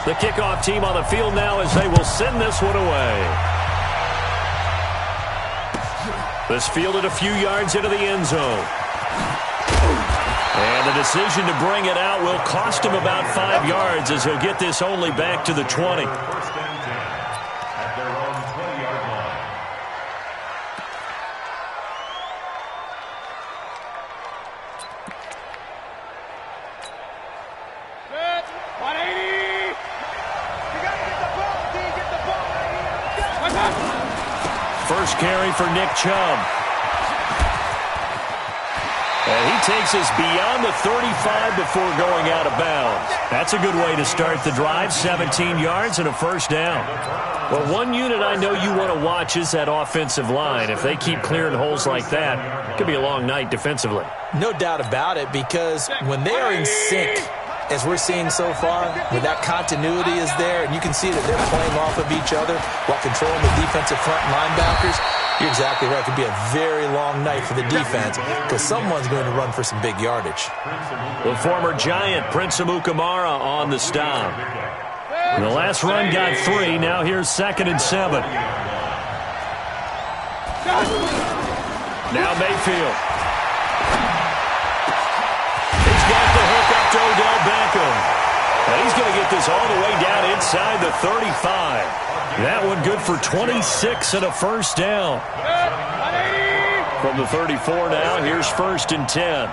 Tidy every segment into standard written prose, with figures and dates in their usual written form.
The kickoff team on the field now as they will send this one away. This fielded a few yards into the end zone. And the decision to bring it out will cost him about 5 yards as he'll get this only back to the 20. First carry for Nick Chubb. And he takes us beyond the 35 before going out of bounds. That's a good way to start the drive. 17 yards and a first down. Well, one unit I know you want to watch is that offensive line. If they keep clearing holes like that, it could be a long night defensively. No doubt about it, because when they are in sync, as we're seeing so far, where that continuity is there, and you can see that they're playing off of each other while controlling the defensive front linebackers, you're exactly right. It could be a very long night for the defense because someone's going to run for some big yardage. The former Giant, Prince Amukamara, on the stop. And the last run got 3. Now here's 2nd and 7. Now Mayfield. He's got the hook up to Odell Beckham. And he's going to get this all the way down inside the 35. That one good for 26 and a first down. From the 34 now, here's 1st and 10.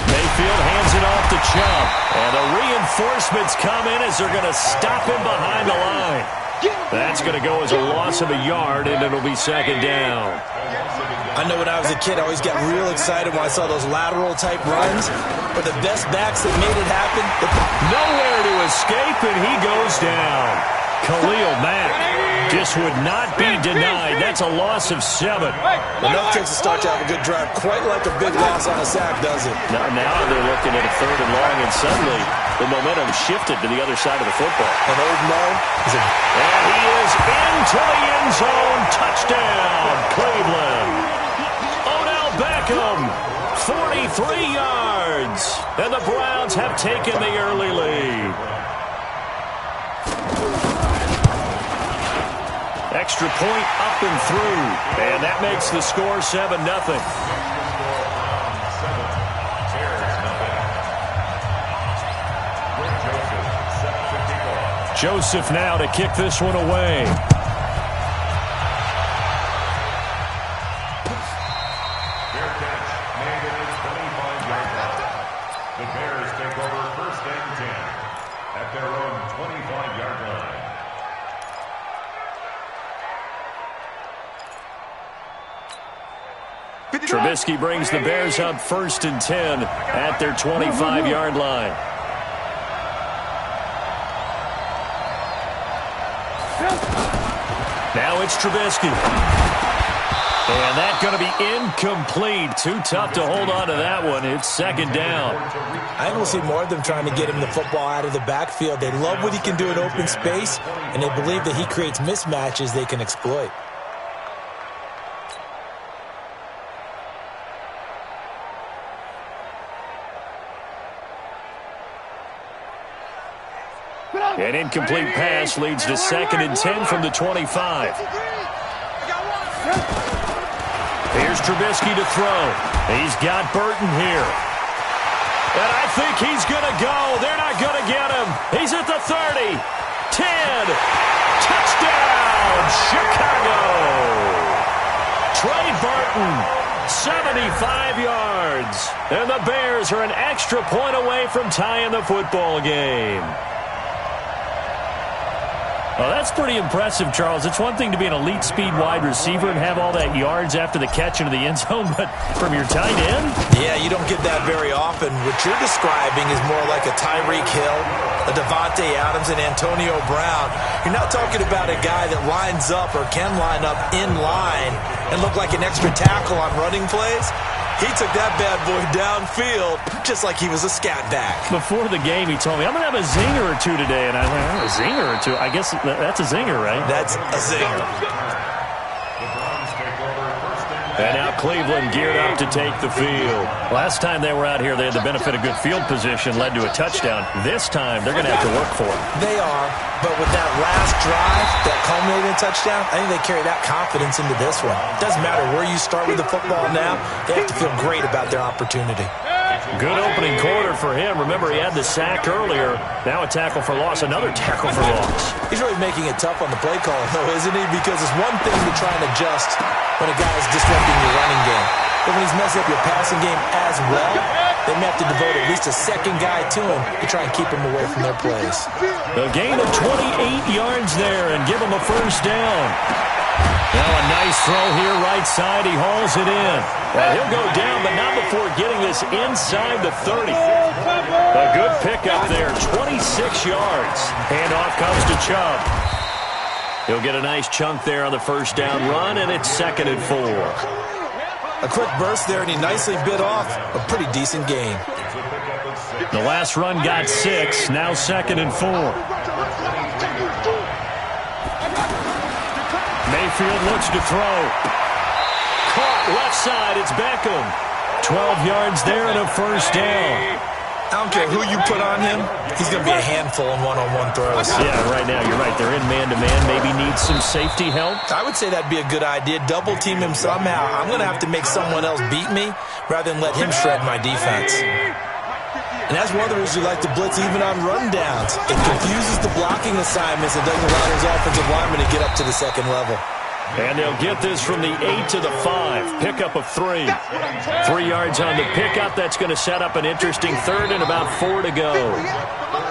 Mayfield hands it off to Chubb. And the reinforcements come in as they're going to stop him behind the line. That's going to go as a loss of a yard, and it'll be 2nd down. I know when I was a kid, I always got real excited when I saw those lateral-type runs. But the best backs that made it happen, nowhere to escape, and he goes down. Khalil Mack just would not be denied. That's a loss of 7. Enough takes to start to have a good drive. Quite like a big loss on a sack, does it? Now they're looking at a 3rd and long, and suddenly the momentum shifted to the other side of the football. And Old Mo is and he is into the end zone. Touchdown, Cleveland. Odell Beckham, 43 yards. And the Browns have taken the early lead. Extra point up and through. And that makes the score 7-0. Joseph now to kick this one away. Fair catch made at the 25-yard line. The Bears take over 1st and 10 at their own 25-yard line. Trubisky brings the Bears up 1st and 10 at their 25-yard line. Now it's Trubisky. And that's going to be incomplete. Too tough to hold on to that one. It's 2nd down. I will see more of them trying to get him the football out of the backfield. They love what he can do in open space, and they believe that he creates mismatches they can exploit. An incomplete pass leads to 2nd and 10 from the 25. Here's Trubisky to throw. He's got Burton here. And I think he's going to go. They're not going to get him. He's at the 30. 10. Touchdown, Chicago. Trey Burton, 75 yards. And the Bears are an extra point away from tying the football game. Well, that's pretty impressive, Charles. It's one thing to be an elite speed wide receiver and have all that yards after the catch into the end zone, but from your tight end? Yeah, you don't get that very often. What you're describing is more like a Tyreek Hill, a Devontae Adams, and Antonio Brown. You're not talking about a guy that lines up or can line up in line and look like an extra tackle on running plays. He took that bad boy downfield just like he was a scat back. Before the game, he told me, I'm going to have a zinger or two today. And I went, oh, a zinger or two? I guess that's a zinger, right? That's a zinger. The Browns take over 1st and And now Cleveland geared up to take the field. Last time they were out here, they had the benefit of good field position, led to a touchdown. This time, they're going to have to work for it. They are, but with that last drive that culminated in a touchdown, I think they carry that confidence into this one. It doesn't matter where you start with the football now. They have to feel great about their opportunity. Good opening quarter for him. Remember, he had the sack earlier. Now a tackle for loss, another tackle for loss. He's really making it tough on the play call, though, isn't he? Because it's one thing to try and adjust when a guy is disrupting your running game. But when he's messing up your passing game as well, they may have to devote at least a second guy to him to try and keep him away from their plays. A gain of 28 yards there and give him a first down. Now a nice throw here right side. He hauls it in. And he'll go down, but not before getting this inside the 30. A good pickup there, 26 yards. Handoff comes to Chubb. He'll get a nice chunk there on the first down run, and it's 2nd and 4. A quick burst there, and he nicely bit off a pretty decent gain. The last run got 6, now 2nd and 4. Mayfield looks to throw. Caught left side, it's Beckham. 12 yards there and a first down. I don't care who you put on him, he's going to be a handful in one-on-one throws. Yeah, right now, you're right. They're in man-to-man. Maybe needs some safety help. I would say that'd be a good idea. Double-team him somehow. I'm going to have to make someone else beat me rather than let him shred my defense. And that's one of the reasons you like to blitz even on rundowns. It confuses the blocking assignments and doesn't allow those offensive linemen to get up to the second level. And they'll get this from the 8 to the 5. Pickup of 3. 3 yards on the pickup. That's going to set up an interesting third and about 4 to go.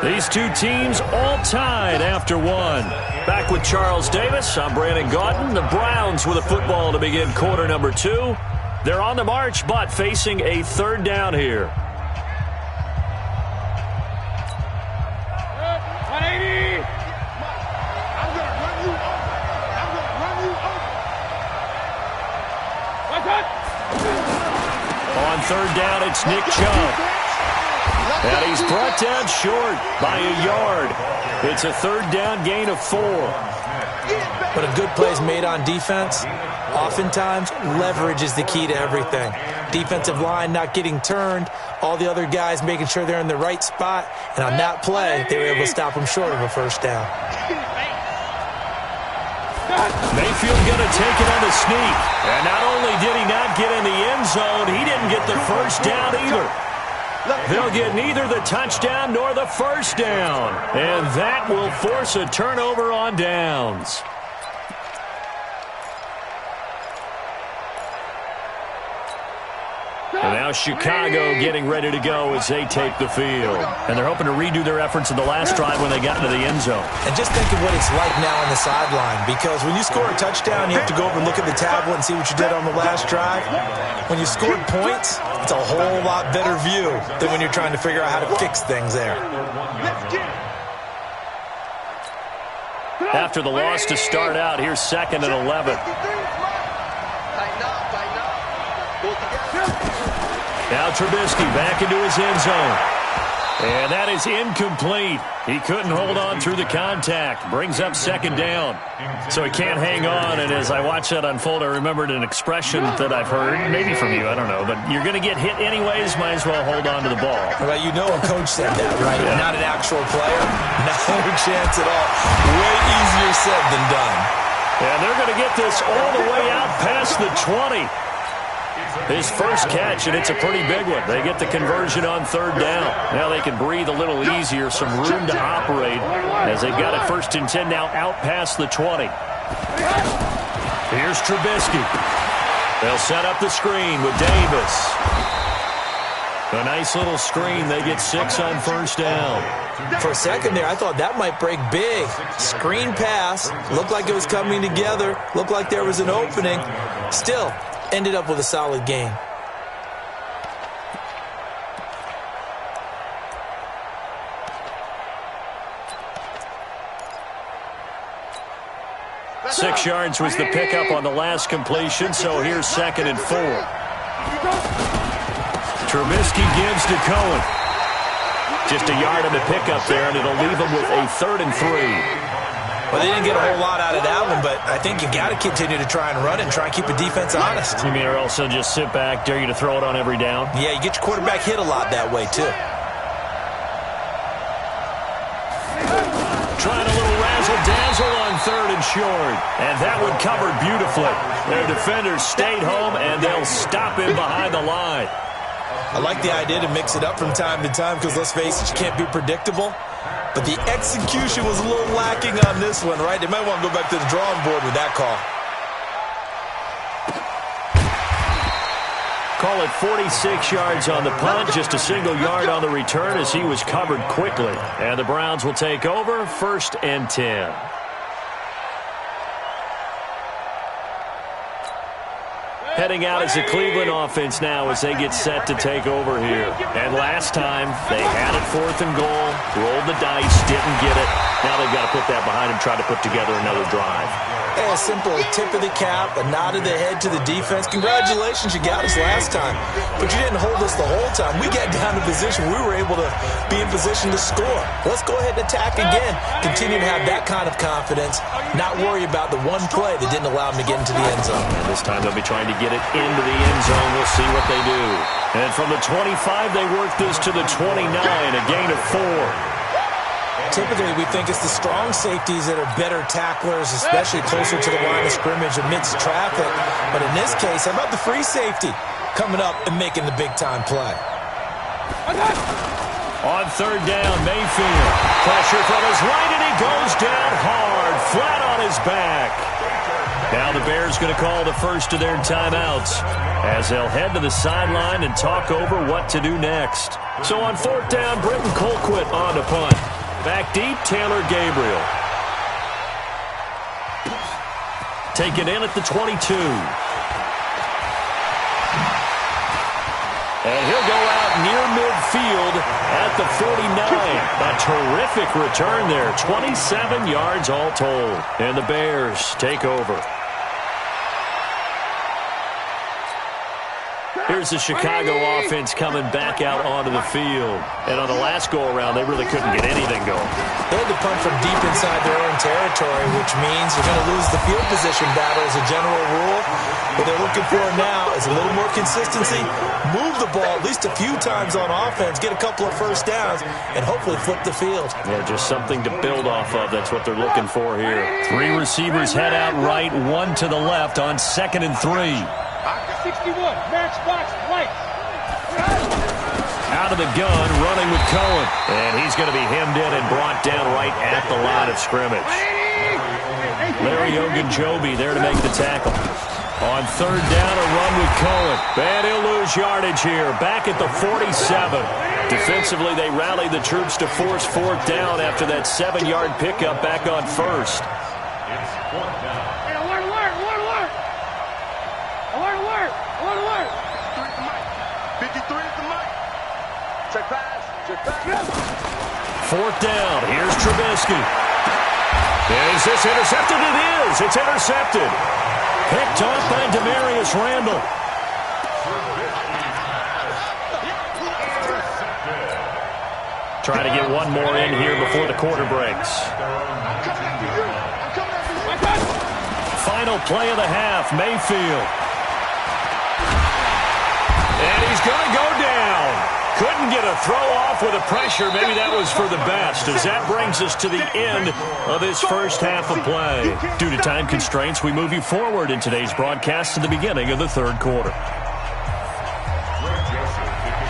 These two teams all tied after 1. Back with Charles Davis. I'm Brandon Gaudin. The Browns with a football to begin quarter number 2. They're on the march, but facing a third down here. On third down, it's Nick Chubb. And he's brought down short by a yard. It's a third down gain of 4. But a good play is made on defense. Oftentimes, leverage is the key to everything. Defensive line not getting turned, all the other guys making sure they're in the right spot. And on that play, they were able to stop him short of a first down. Mayfield going to take it on the sneak. And not only did he not get in the end zone, he didn't get the first down either. They'll get neither the touchdown nor the first down. And that will force a turnover on downs. And now Chicago getting ready to go as they take the field. And they're hoping to redo their efforts in the last drive when they got into the end zone. And just think of what it's like now on the sideline. Because when you score a touchdown, you have to go over and look at the tablet and see what you did on the last drive. When you scored points, it's a whole lot better view than when you're trying to figure out how to fix things there. After the loss to start out, here's 2nd and 11. Now Trubisky back into his end zone. And that is incomplete. He couldn't hold on through the contact. Brings up 2nd down. So he can't hang on. And as I watched that unfold, I remembered an expression that I've heard, maybe from you, I don't know. But you're going to get hit anyways, might as well hold on to the ball. Well, you know a coach said that, right? Yeah. Not an actual player. No chance at all. Way easier said than done. And they're going to get this all the way out past the 20. His first catch, and it's a pretty big one. They get the conversion on third down. Now they can breathe a little easier, some room to operate as they've got it 1st and 10 now out past the 20. Here's Trubisky. They'll set up the screen with Davis. A nice little screen. They get 6 on first down. For a second there, I thought that might break big. Screen pass. Looked like it was coming together. Looked like there was an opening. Still, ended up with a solid game. Six yards was the pickup on the last completion, so here's 2nd and 4. Trubisky gives to Cohen. Just a yard on the pickup there, and it'll leave him with a 3rd and 3. Well, they didn't get a whole lot out of that one, but I think you got to continue to try and run it and try and keep the defense honest. You mean or also just sit back, dare you to throw it on every down? Yeah, you get your quarterback hit a lot that way, too. Trying a little razzle-dazzle on 3rd and short. And that one covered beautifully. Their defenders stayed home, and they'll stop him behind the line. I like the idea to mix it up from time to time because, let's face it, you can't be predictable. But the execution was a little lacking on this one, right? They might want to go back to the drawing board with that call. Call it 46 yards on the punt, just a single yard on the return as he was covered quickly. And the Browns will take over, 1st and 10. Heading out is the Cleveland offense now as they get set to take over here. And last time, they had it 4th and goal, rolled the dice, didn't get it. Now they've got to put that behind them, try to put together another drive. Hey, a simple tip of the cap, a nod of the head to the defense. Congratulations, you got us last time. But you didn't hold us the whole time. We got down to position. We were able to be in position to score. Let's go ahead and attack again. Continue to have that kind of confidence, not worry about the one play that didn't allow them to get into the end zone. And this time they'll be trying to get it into the end zone. We'll see what they do. And from the 25, they work this to the 29, a gain of 4. Typically, we think it's the strong safeties that are better tacklers, especially closer to the line of scrimmage amidst traffic. But in this case, how about the free safety coming up and making the big-time play? On 3rd down, Mayfield. Pressure from his right, and he goes down hard, flat on his back. Now the Bears going to call the first of their timeouts as they'll head to the sideline and talk over what to do next. So on 4th down, Britton Colquitt on to punt. Back deep, Taylor Gabriel. Taken in at the 22. And he'll go out near midfield at the 49. A terrific return there. 27 yards all told. And the Bears take over. Here's the Chicago offense coming back out onto the field. And on the last go-around, they really couldn't get anything going. They had to punt from deep inside their own territory, which means you're going to lose the field position battle as a general rule. What they're looking for now is a little more consistency, move the ball at least a few times on offense, get a couple of first downs, and hopefully flip the field. Yeah, just something to build off of. That's what they're looking for here. 3 receivers head out right, 1 to the left on 2nd and 3. 61, match box, right. Out of the gun, running with Cohen. And he's going to be hemmed in and brought down right at the line of scrimmage. Larry Ogunjobi there to make the tackle. On 3rd down, a run with Cohen. And he'll lose yardage here, back at the 47. Defensively, they rallied the troops to force 4th down after that 7-yard pickup back on 1st. It's 4th down. Hey, alert, alert, alert, alert. Alert, alert, alert, alert. 53 is the mic. Check pass, check pass. 4th down, here's Trubisky. Is this intercepted? It is. It's intercepted. Picked off by Demarius Randall. Trying to get one more in here before the quarter breaks. Final play of the half, Mayfield. And he's going to go down. Couldn't get a throw off with a pressure. Maybe that was for the best, as that brings us to the end of this first half of play. Due to time constraints, we move you forward in today's broadcast to the beginning of the 3rd quarter.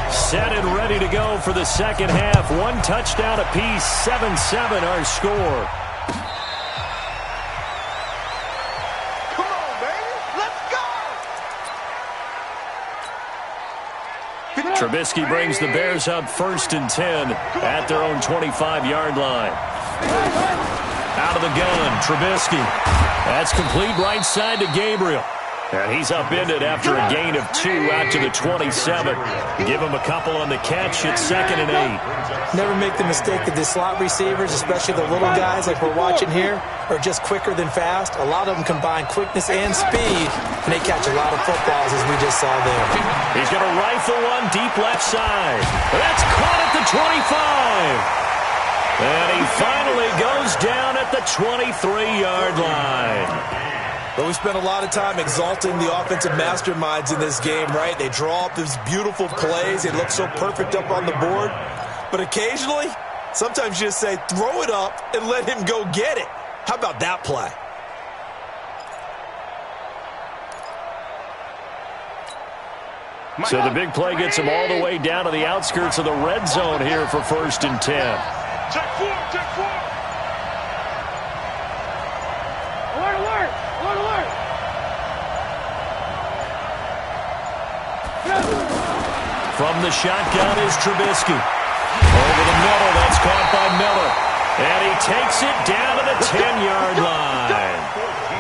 Set and ready to go for the 2nd half. 1 touchdown apiece, 7-7 our score. Trubisky brings the Bears up 1st and 10 at their own 25-yard line. Out of the gun, Trubisky. That's complete right side to Gabriel. And he's upended after a gain of 2 out to the 27. Give him a couple on the catch at 2nd and 8. Never make the mistake that the slot receivers, especially the little guys like we're watching here, are just quicker than fast. A lot of them combine quickness and speed, and they catch a lot of footballs, as we just saw there. He's going to rifle one deep left side. That's caught at the 25. And he finally goes down at the 23-yard line. But we spent a lot of time exalting the offensive masterminds in this game, right? They draw up these beautiful plays. They look so perfect up on the board. But occasionally, sometimes you just say, throw it up and let him go get it. How about that play? So the big play gets him all the way down to the outskirts of the red zone here for 1st and 10. Check four, check four. Alert. From the shotgun is Trubisky. Over the middle, that's caught by Miller. And he takes it down to the 10-yard line.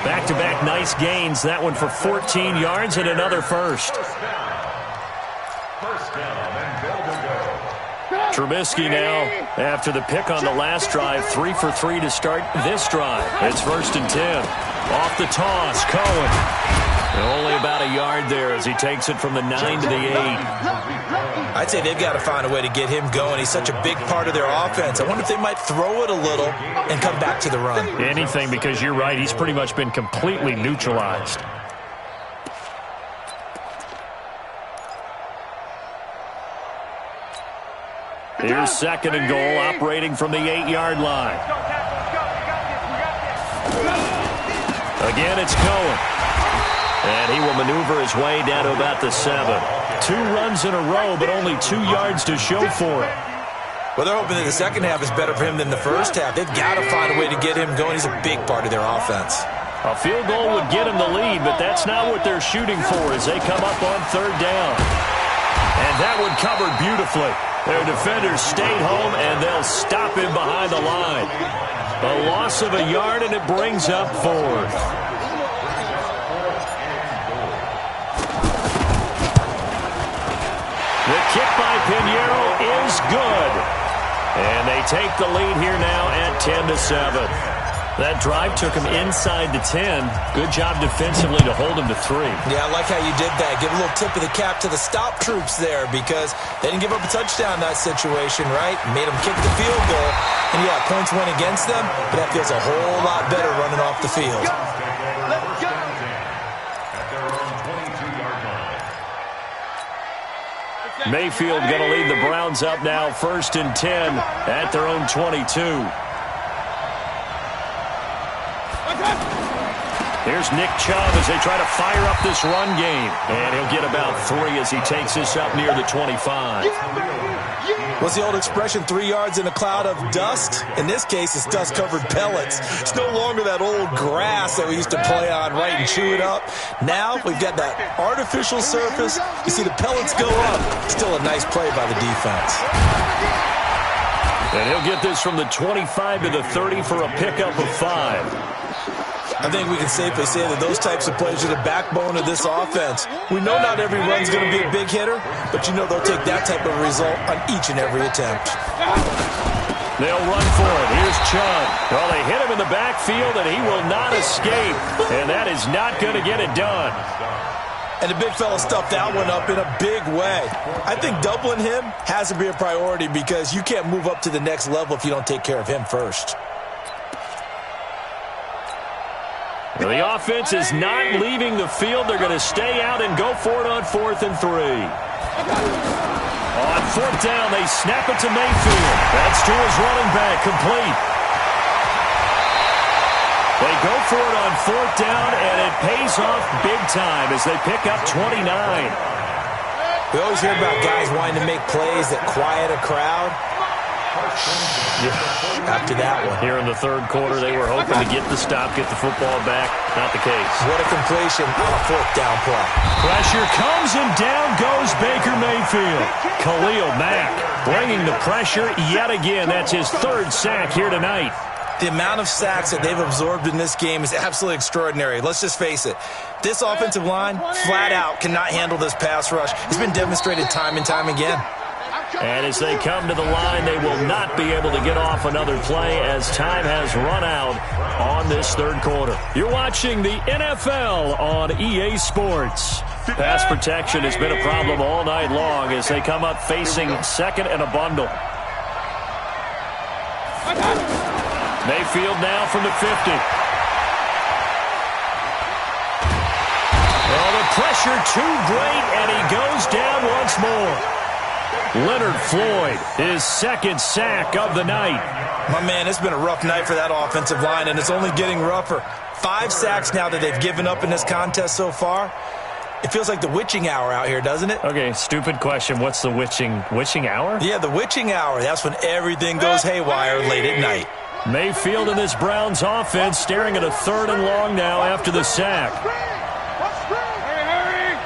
Back-to-back nice gains. That one for 14 yards and another first. Trubisky now, after the pick on the last drive, 3 for 3 to start this drive. It's 1st and 10. Off the toss, Cohen. Only about a yard there as he takes it from the 9 to the 8. I'd say they've got to find a way to get him going. He's such a big part of their offense. I wonder if they might throw it a little and come back to the run. Anything, because you're right, he's pretty much been completely neutralized. Here's 2nd and goal, operating from the 8-yard line. Again, it's Cohen. And he will maneuver his way down to about the 7. 2 runs in a row, but only 2 yards to show for it. Well, they're hoping that the second half is better for him than the first half. They've got to find a way to get him going. He's a big part of their offense. A field goal would get him the lead, but that's not what they're shooting for as they come up on 3rd down. And that one covered beautifully. Their defenders stayed home, and they'll stop him behind the line. A loss of a yard, and it brings up 4th. The kick by Pinheiro is good. And they take the lead here now at 10-7. That drive took him inside the 10. Good job defensively to hold him to 3. Yeah, I like how you did that. Give a little tip of the cap to the stop troops there because they didn't give up a touchdown in that situation, right? Made them kick the field goal. And, yeah, points went against them, but that feels a whole lot better running off the field. Let's go. Mayfield going to lead the Browns up now, 1st and 10 at their own 22. Here's Nick Chubb as they try to fire up this run game. And he'll get about 3 as he takes this up near the 25. What's the old expression, 3 yards in a cloud of dust? In this case, it's dust-covered pellets. It's no longer that old grass that we used to play on, right, and chew it up. Now we've got that artificial surface. You see the pellets go up. Still a nice play by the defense. And he'll get this from the 25 to the 30 for a pickup of 5. I think we can safely say that those types of plays are the backbone of this offense. We know not every run's going to be a big hitter, but you know they'll take that type of result on each and every attempt. They'll run for it. Here's Chubb. Well, they hit him in the backfield, and he will not escape. And that is not going to get it done. And the big fella stuffed that one up in a big way. I think doubling him has to be a priority because you can't move up to the next level if you don't take care of him first. The offense is not leaving the field. They're going to stay out and go for it on 4th and 3. On 4th down, they snap it to Mayfield. That's to his running back, complete. They go for it on 4th down, and it pays off big time as they pick up 29. We always hear about guys wanting to make plays that quiet a crowd. After that one. Here in the 3rd quarter, they were hoping to get the stop, get the football back. Not the case. What a completion on a 4th down play. Pressure comes, and down goes Baker Mayfield. Khalil Mack bringing the pressure yet again. That's his 3rd sack here tonight. The amount of sacks that they've absorbed in this game is absolutely extraordinary. Let's just face it. This offensive line, flat out, cannot handle this pass rush. It's been demonstrated time and time again. And as they come to the line, they will not be able to get off another play as time has run out on this 3rd quarter. You're watching the NFL on EA Sports. Pass protection has been a problem all night long as they come up facing 2nd and a bundle. Mayfield now from the 50. Oh, the pressure too great, and he goes down once more. Leonard Floyd, his second sack of the night. My man, it's been a rough night for that offensive line, and it's only getting rougher. 5 sacks now that they've given up in this contest so far. It feels like the witching hour out here, doesn't it? Okay, stupid question. What's the witching hour? Yeah, the witching hour. That's when everything goes haywire late at night. Mayfield and this Browns offense staring at a 3rd and long now after the sack. Hurry!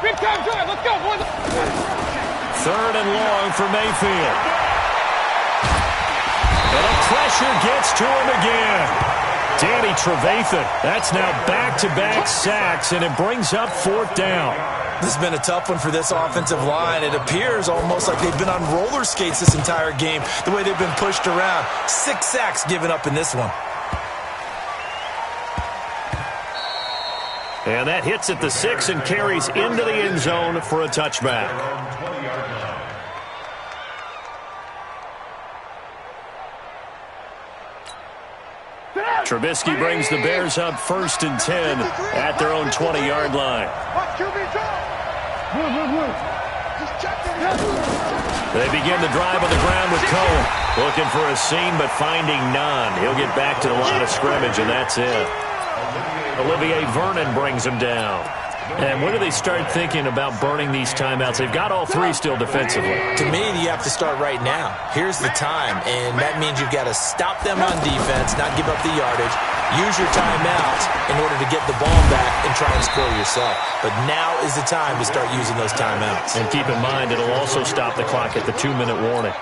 Big time, good. Let's go, boys. 3rd and long for Mayfield. And the pressure gets to him again. Danny Trevathan, that's now back-to-back sacks, and it brings up 4th down. This has been a tough one for this offensive line. It appears almost like they've been on roller skates this entire game, the way they've been pushed around. 6 sacks given up in this one. And that hits at the 6 and carries into the end zone for a touchback. Trubisky brings the Bears up 1st and 10 at their own 20-yard line. They begin the drive on the ground with Cohen. Looking for a seam, but finding none. He'll get back to the line of scrimmage, and that's it. Olivier Vernon brings him down. And when do they start thinking about burning these timeouts? They've got all 3 still defensively. To me, you have to start right now. Here's the time, and that means you've got to stop them on defense, not give up the yardage, use your timeouts in order to get the ball back and try and score yourself. But now is the time to start using those timeouts. And keep in mind, it'll also stop the clock at the 2-minute warning.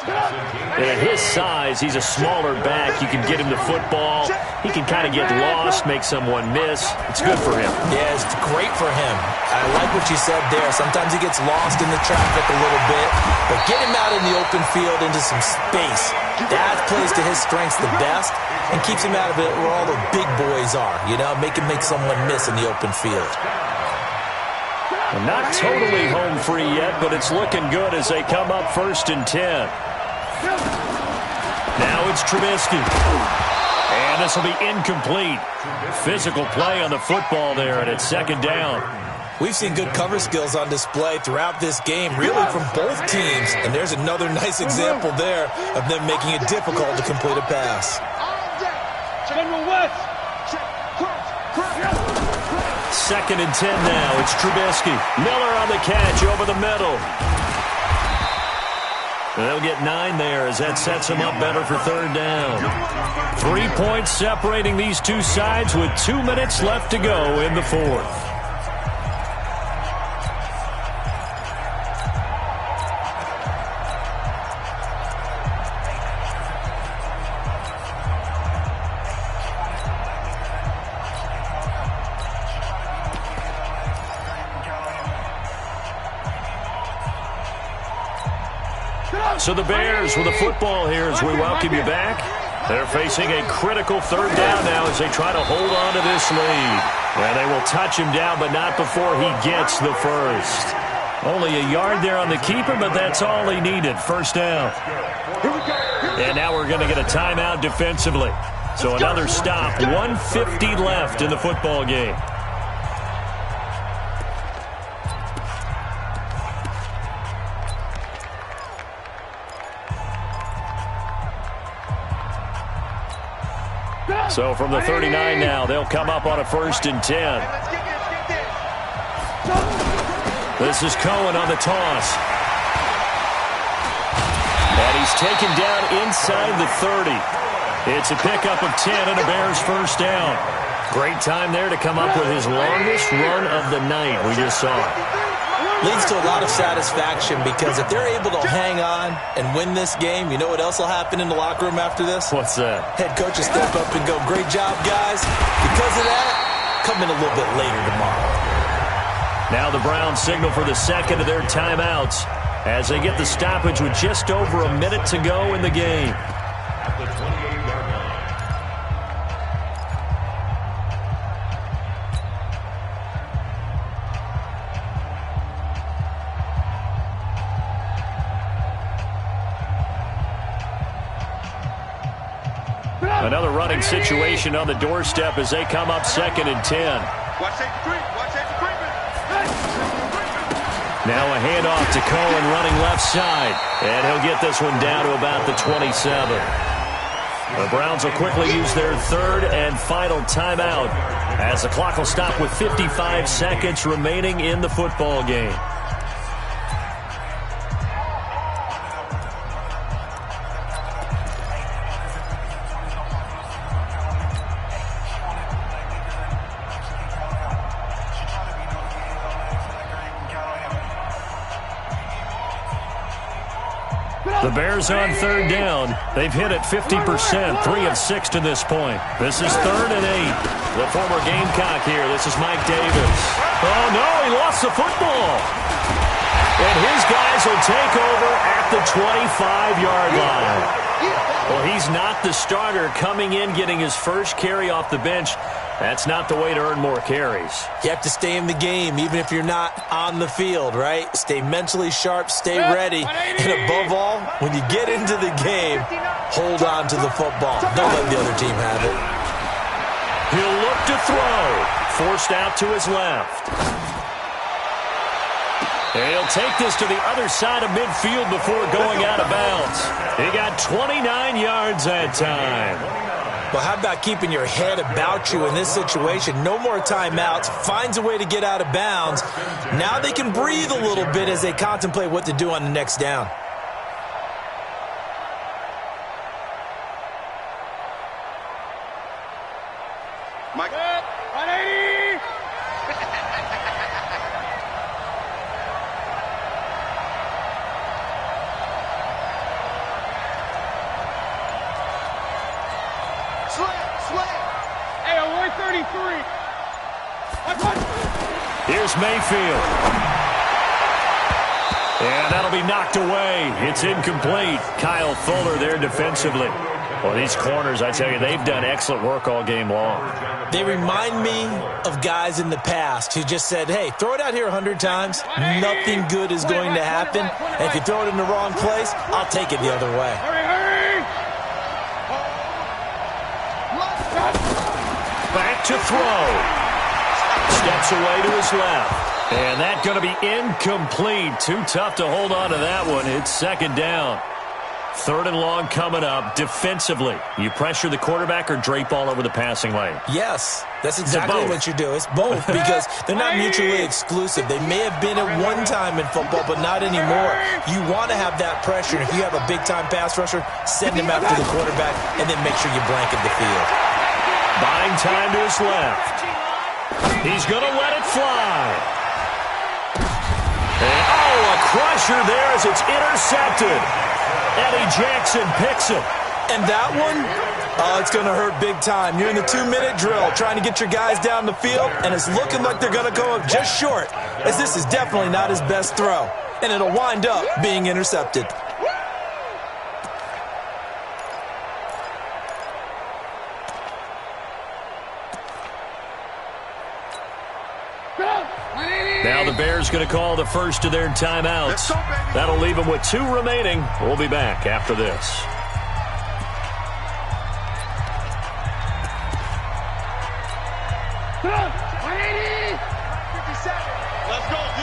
And at his size, he's a smaller back. You can get him the football. He can kind of get lost, make someone miss. It's good for him. Yeah, it's great for him. I like what you said there. Sometimes he gets lost in the traffic a little bit, but get him out in the open field into some space. That plays to his strengths the best and keeps him out of it where all the big boys are. You know, make him make someone miss in the open field. Well, not totally home free yet, but it's looking good as they come up 1st and 10. Now it's Trubisky. And this will be incomplete. Physical play on the football there, and it's 2nd down. We've seen good cover skills on display throughout this game, really from both teams. And there's another nice example there of them making it difficult to complete a pass. 2nd and 10 now. It's Trubisky. Miller on the catch over the middle. And they'll get 9 there as that sets him up better for 3rd down. 3 points separating these two sides with 2 minutes left to go in the 4th. So the Bears with the football here as we welcome you back. They're facing a critical 3rd down now as they try to hold on to this lead. And they will touch him down, but not before he gets the first. Only a yard there on the keeper, but that's all he needed. 1st down. And now we're going to get a timeout defensively. So another stop. 1:50 left in the football game. So from the 39 now, they'll come up on a 1st and 10. This is Cohen on the toss. And he's taken down inside the 30. It's a pickup of 10 and a Bears 1st down. Great time there to come up with his longest run of the night. We just saw it. Leads to a lot of satisfaction because if they're able to hang on and win this game, you know what else will happen in the locker room after this? What's that? Head coach will step up and go, great job, guys. Because of that, come in a little bit later tomorrow. Now the Browns signal for the 2nd of their timeouts as they get the stoppage with just over a minute to go in the game. At the 28-yard line. Another running situation on the doorstep as they come up 2nd and 10. Watch safety creep. Watch safety creeping. Now a handoff to Cohen running left side. And he'll get this one down to about the 27. The Browns will quickly use their 3rd and final timeout as the clock will stop with 55 seconds remaining in the football game. The Bears on 3rd down. They've hit it 50%, 3 of 6 to this point. This is 3rd and 8. The former Gamecock here. This is Mike Davis. Oh, no, he lost the football. And his guys will take over at the 25-yard line. Well, he's not the starter coming in, getting his first carry off the bench. That's not the way to earn more carries. You have to stay in the game, even if you're not on the field, right? Stay mentally sharp, stay ready, and above all, when you get into the game, hold on to the football. Don't let the other team have it. He'll look to throw. Forced out to his left. And he'll take this to the other side of midfield before going out of bounds. He got 29 yards that time. Well, how about keeping your head about you in this situation? No more timeouts. Finds a way to get out of bounds. Now they can breathe a little bit as they contemplate what to do on the next down. Mike. 180. Hey, 133. Here's Mayfield. And that'll be knocked away. It's incomplete. Kyle Fuller there defensively. Well, these corners, I tell you, they've done excellent work all game long. They remind me of guys in the past who just said, hey, throw it out here 100 times. Nothing good is going to happen. And if you throw it in the wrong place, I'll take it the other way. Back to throw. Steps away to his left. And that's going to be incomplete. Too tough to hold on to that one. It's 2nd down. 3rd and long coming up. Defensively, you pressure the quarterback or drape all over the passing lane? Yes, that's exactly what you do. It's both because they're not mutually exclusive. They may have been at one time in football, but not anymore. You want to have that pressure. If you have a big-time pass rusher, send him after the quarterback, and then make sure you blanket the field. Buying time to his left. He's going to let it fly. And, a crusher there as it's intercepted. Eddie Jackson picks it. And that one, it's going to hurt big time. You're in the 2-minute drill trying to get your guys down the field, and it's looking like they're going to go up just short, as this is definitely not his best throw. And it'll wind up being intercepted. Now the Bears going to call the first of their timeouts. That'll leave them with 2 remaining. We'll be back after this. Let's go, D.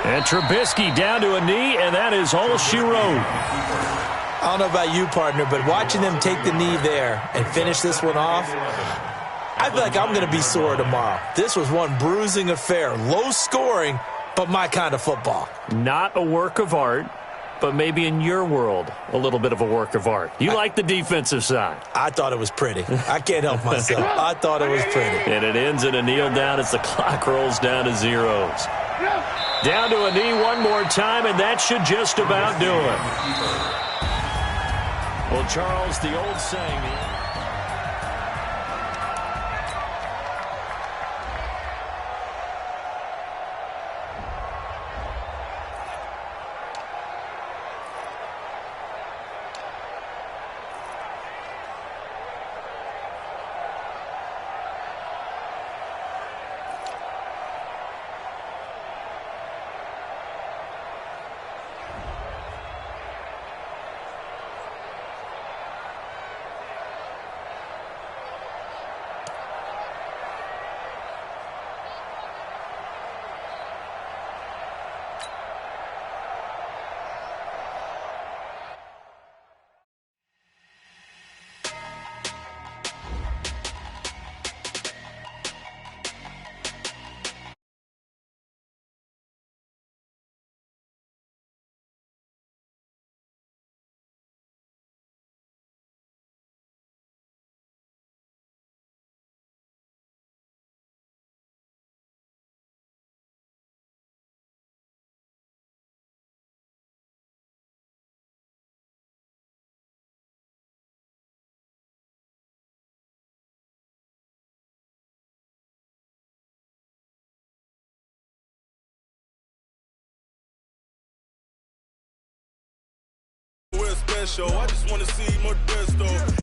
And Trubisky down to a knee, and that is all she wrote. I don't know about you, partner, but watching them take the knee there and finish this one off, I feel like I'm going to be sore tomorrow. This was one bruising affair. Low scoring, but my kind of football. Not a work of art, but maybe in your world, a little bit of a work of art. You like the defensive side. I thought it was pretty. I can't help myself. I thought it was pretty. And it ends in a kneel down as the clock rolls down to zeros. Down to a knee one more time, and that should just about do it. Well, Charles, the old saying... special. I just wanna see Modesto.